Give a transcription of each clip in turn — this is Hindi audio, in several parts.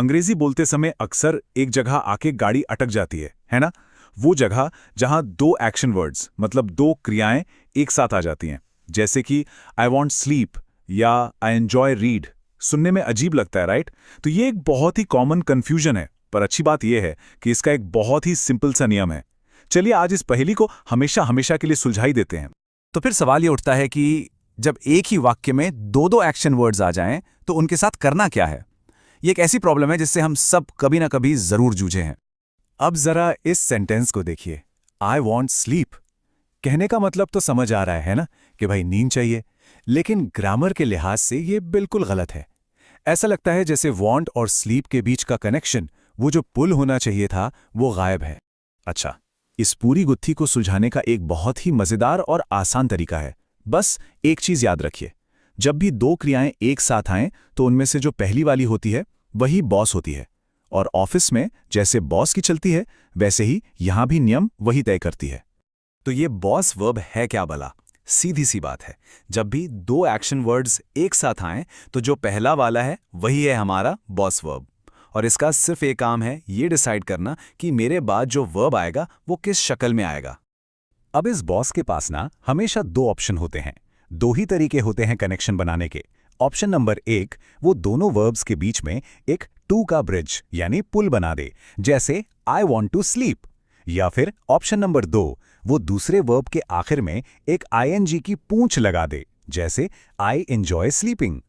अंग्रेजी बोलते समय अक्सर एक जगह आके गाड़ी अटक जाती है ना? वो जगह जहां दो एक्शन वर्ड्स मतलब दो क्रियाएं एक साथ आ जाती हैं, जैसे कि आई वॉन्ट स्लीप या आई एन्जॉय रीड। सुनने में अजीब लगता है, राइट? तो ये एक बहुत ही कॉमन कन्फ्यूजन है, पर अच्छी बात यह है कि इसका एक बहुत ही सिंपल सा नियम है। चलिए आज इस पहेली को हमेशा हमेशा के लिए सुलझाई देते हैं। तो फिर सवाल ये उठता है कि जब एक ही वाक्य में दो दो एक्शन वर्ड्स आ जाएं तो उनके साथ करना क्या है। ये एक ऐसी प्रॉब्लम है जिससे हम सब कभी ना कभी जरूर जूझे हैं। अब जरा इस सेंटेंस को देखिए, आई वॉन्ट स्लीप। कहने का मतलब तो समझ आ रहा है ना, कि भाई नींद चाहिए, लेकिन ग्रामर के लिहाज से ये बिल्कुल गलत है। ऐसा लगता है जैसे वॉन्ट और स्लीप के बीच का कनेक्शन, वो जो पुल होना चाहिए था, वो गायब है। अच्छा, इस पूरी गुत्थी को सुलझाने का एक बहुत ही मजेदार और आसान तरीका है। बस एक चीज याद रखिए, जब भी दो क्रियाएं एक साथ आएं तो उनमें से जो पहली वाली होती है वही बॉस होती है, और ऑफिस में जैसे बॉस की चलती है वैसे ही यहां भी नियम वही तय करती है। तो ये बॉस वर्ब है क्या भला? सीधी सी बात है, जब भी दो एक्शन वर्ड्स एक साथ आएं तो जो पहला वाला है वही है हमारा बॉस वर्ब, और इसका सिर्फ एक काम है ये डिसाइड करना कि मेरे बाद जो वर्ब आएगा वो किस शक्ल में आएगा। अब इस बॉस के पास ना हमेशा दो ऑप्शन होते हैं, दो ही तरीके होते हैं कनेक्शन बनाने के। ऑप्शन नंबर 1, वो दोनों वर्ब्स के बीच में एक टू का ब्रिज यानी पुल बना दे, जैसे आई वॉन्ट टू स्लीप। या फिर ऑप्शन नंबर 2, वो दूसरे वर्ब के आखिर में एक आईएनजी की पूंछ लगा दे, जैसे आई एंजॉय स्लीपिंग।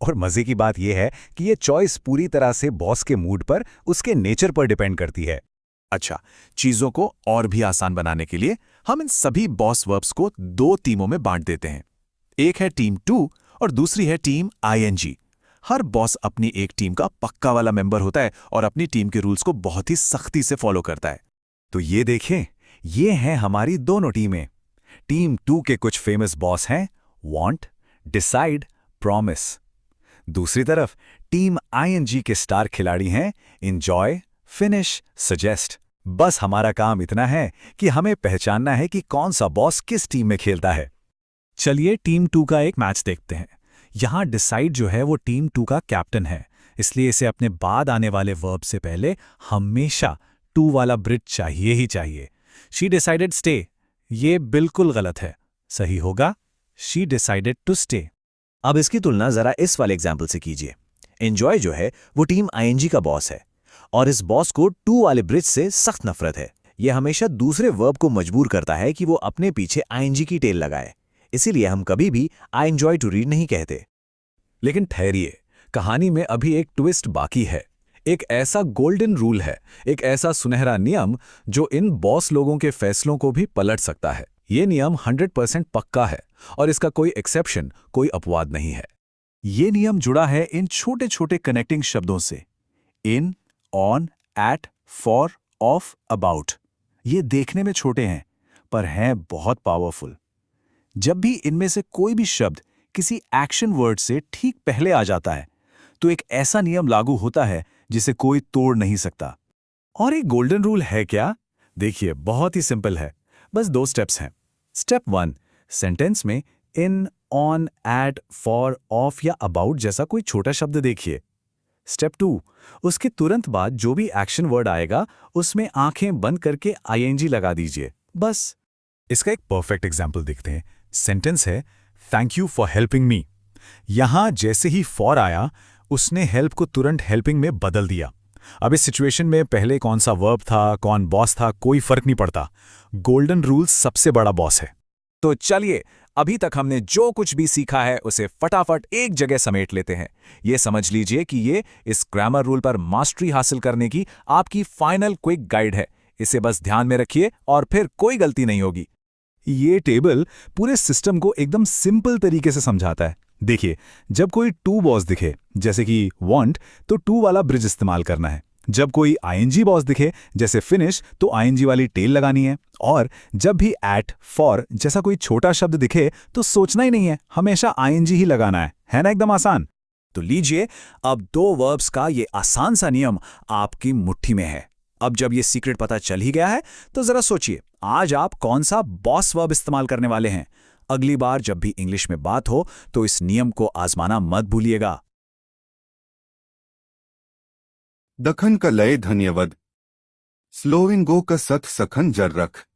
और मजे की बात यह है कि ये चॉइस पूरी तरह से बॉस के मूड पर, उसके नेचर पर डिपेंड करती है। अच्छा, चीजों को और भी आसान बनाने के लिए हम इन सभी बॉस वर्ब्स को दो टीमों में बांट देते हैं। एक है टीम 2 और दूसरी है टीम आईएनजी। हर बॉस अपनी एक टीम का पक्का वाला मेंबर होता है और अपनी टीम के रूल्स को बहुत ही सख्ती से फॉलो करता है। तो ये देखें, ये हैं हमारी दोनों टीमें। टीम 2 के कुछ फेमस बॉस हैं वांट, डिसाइड, प्रॉमिस। दूसरी तरफ टीम आईएनजी के स्टार खिलाड़ी हैं एंजॉय, फिनिश, सजेस्ट। बस हमारा काम इतना है कि हमें पहचानना है कि कौन सा बॉस किस टीम में खेलता है। चलिए टीम 2 का एक मैच देखते हैं। यहां डिसाइड जो है वो टीम 2 का कैप्टन है, इसलिए इसे अपने बाद आने वाले वर्ब से पहले हमेशा 2 वाला ब्रिज चाहिए ही चाहिए। शी डिसाइडेड स्टे, ये बिल्कुल गलत है। सही होगा शी डिसाइडेड टू स्टे। अब इसकी तुलना जरा इस वाले एग्जाम्पल से कीजिए। एंजॉय जो है वो टीम आईएनजी का बॉस है, और इस बॉस को 2 वाले ब्रिज से सख्त नफरत है। यह हमेशा दूसरे वर्ब को मजबूर करता है कि वो अपने पीछे आईएनजी की टेल लगाए। इसीलिए हम कभी भी आई एंजॉय टू रीड नहीं कहते। लेकिन ठहरिए, कहानी में अभी एक ट्विस्ट बाकी है। एक ऐसा गोल्डन रूल है, एक ऐसा सुनहरा नियम जो इन बॉस लोगों के फैसलों को भी पलट सकता है। ये नियम 100% पक्का है और इसका कोई एक्सेप्शन, कोई अपवाद नहीं है। ये नियम जुड़ा है इन छोटे छोटे कनेक्टिंग शब्दों से, in, on, at, for, of, about. ये देखने में छोटे हैं पर हैं बहुत पावरफुल। जब भी इनमें से कोई भी शब्द किसी एक्शन वर्ड से ठीक पहले आ जाता है तो एक ऐसा नियम लागू होता है जिसे कोई तोड़ नहीं सकता। और एक गोल्डन रूल है क्या? देखिए, बहुत ही सिंपल है, बस 2 स्टेप्स हैं। स्टेप 1, सेंटेंस में इन, ऑन, एट, फॉर, ऑफ या अबाउट जैसा कोई छोटा शब्द देखिए। स्टेप 2, उसके तुरंत बाद जो भी एक्शन वर्ड आएगा उसमें आंखें बंद करके आईएनजी लगा दीजिए, बस। इसका एक परफेक्ट एग्जाम्पल देखते हैं। सेंटेंस है thank you for helping me. यहां जैसे ही फॉर आया उसने हेल्प को तुरंत हेल्पिंग में बदल दिया। अब इस सिचुएशन में पहले कौन सा वर्ब था, कौन बॉस था, कोई फर्क नहीं पड़ता। गोल्डन रूल सबसे बड़ा बॉस है। तो चलिए, अभी तक हमने जो कुछ भी सीखा है उसे फटाफट एक जगह समेट लेते हैं। ये समझ लीजिए कि ये इस ग्रामर रूल पर मास्टरी हासिल करने की आपकी फाइनल क्विक गाइड है। इसे बस ध्यान में रखिए और फिर कोई गलती नहीं होगी। ये टेबल पूरे सिस्टम को एकदम सिंपल तरीके से समझाता है। देखिए, जब कोई 2 बॉस दिखे जैसे कि वांट तो 2 वाला ब्रिज इस्तेमाल करना है। जब कोई आईएनजी बॉस दिखे जैसे फिनिश तो आईएनजी वाली टेल लगानी है। और जब भी एट, फॉर जैसा कोई छोटा शब्द दिखे तो सोचना ही नहीं है, हमेशा आईएनजी ही लगाना है ना? एकदम आसान। तो लीजिए, अब 2 वर्ब्स का ये आसान सा नियम आपकी मुट्ठी में है। अब जब ये सीक्रेट पता चल ही गया है तो जरा सोचिए, आज आप कौन सा बॉस वर्ब इस्तेमाल करने वाले हैं। अगली बार जब भी इंग्लिश में बात हो तो इस नियम को आजमाना मत भूलिएगा। दखन का लय धन्यवद स्लोविंगो का सत सखन जर रख।